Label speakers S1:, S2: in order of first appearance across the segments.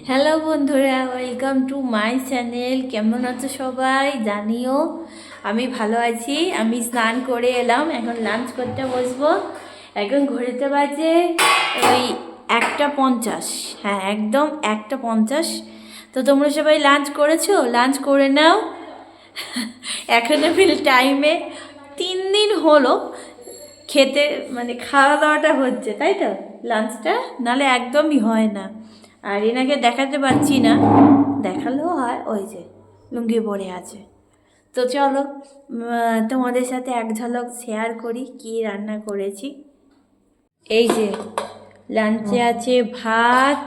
S1: Hello বন্ধুরা, welcome to my channel. কেমন আছো সবাই জানিও। আমি ভালো আছি। আমি স্নান করে এলাম, এখন লাঞ্চ করতে বসবো। এখন ঘড়িতে বাজে ওই 1:50। হ্যাঁ, একদম 1:50। তো তোমরা সবাই লাঞ্চ করেছো? লাঞ্চ করে নাও। এখনো ফিল টাইমে 3 দিন হলো খেতে, মানে খাওয়া দাওয়াটা হচ্ছে, তাই তো? লাঞ্চটা নালে একদমই হয় না। আর এনাকে দেখাতে পাচ্ছি না, দেখালেও হয়, ওই যে লুঙ্গি পরে আছে। তো চলো তোমাদের সাথে এক ঝলক শেয়ার করি কি রান্না করেছি। এই যে লাঞ্চে আছে ভাত,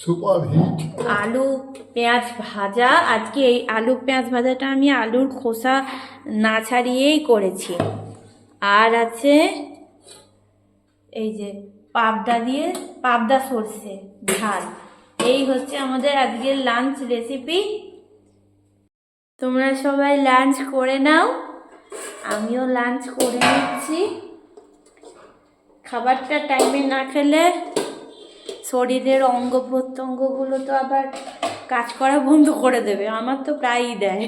S2: সুপার হিট,
S1: আলু পেঁয়াজ ভাজা। আজকে এই আলু পেঁয়াজ ভাজাটা আমি আলুর খোসা না ছাড়িয়েই করেছি। আর আছে এই যে পাবদা সর্ষে ঝাল। এই হচ্ছে আমাদের আজকের লাঞ্চ রেসিপি। তোমরা সবাই লাঞ্চ করে নাও, আমিও লাঞ্চ করে নিচ্ছি। খাবারটা টাইমে না খেলে শরীরের অঙ্গ প্রত্যঙ্গগুলো তো আবার কাজ করা বন্ধ করে দেবে। আমার তো প্রায়ই দেয়।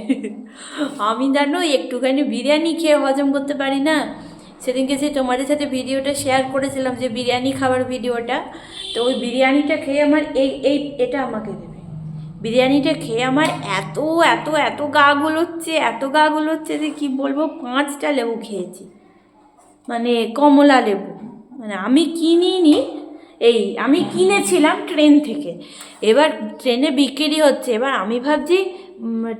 S1: আমি জানো একটুখানি বিরিয়ানি খেয়ে হজম করতে পারি না। সেদিনকে যে তোমাদের সাথে ভিডিওটা শেয়ার করেছিলাম, যে বিরিয়ানি খাবার ভিডিওটা, তো ওই বিরিয়ানিটা খেয়ে আমার এটা আমাকে দেবে। বিরিয়ানিটা খেয়ে আমার এত এত এত গা গুলোচ্ছে যে কি বলবো, 5টা লেবু খেয়েছি, মানে কমলা লেবু। মানে আমি কিনিনি, আমি কিনেছিলাম ট্রেন থেকে। এবার ট্রেনে বিক্রি হচ্ছে, এবার আমি ভাবছি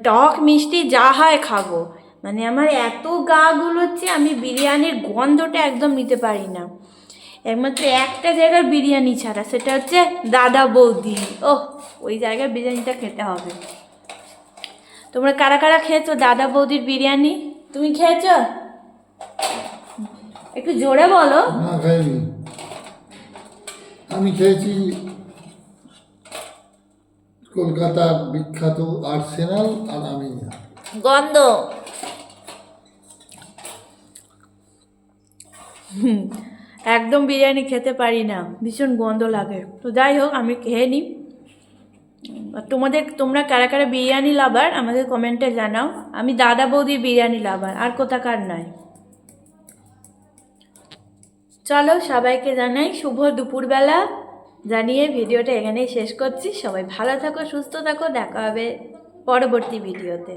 S1: টক মিষ্টি যা হয় খাবো। মানে আমার এত গা গুলোচ্ছে, আমি বিরিয়ানির গন্ধটা একদম নিতে পারি না। একমাত্র একটা জায়গার বিরিয়ানি ছাড়া, সেটা হচ্ছে দাদা বৌদি। ওই জায়গার বিরিয়ানিটা খেতে হবে। তোমরা কারা কারা খেয়েছো দাদা বৌদির বিরিয়ানি? তুমি খেয়েছো? একটু জোরে বলো।
S2: না খাইনি। আমি খেয়েছি কলকাতার বিখ্যাত আর্সেনাল আর আমিনিয়া।
S1: গন্ধ একদম বিরিয়ানি খেতে পারি না, ভীষণ গন্ধ লাগে। তো যাই হোক, আমি খেয়ে নিই। তোমরা কারা কারা বিরিয়ানি লাভার আমাকে কমেন্টে জানাও। আমি দাদা বৌদির বিরিয়ানি লাভার, আর কোথাকার নয়। চলো সবাইকে জানাই শুভ দুপুরবেলা জানিয়ে ভিডিওটা এখানেই শেষ করছি। সবাই ভালো থাকো, সুস্থ থাকো, দেখা হবে পরবর্তী ভিডিওতে।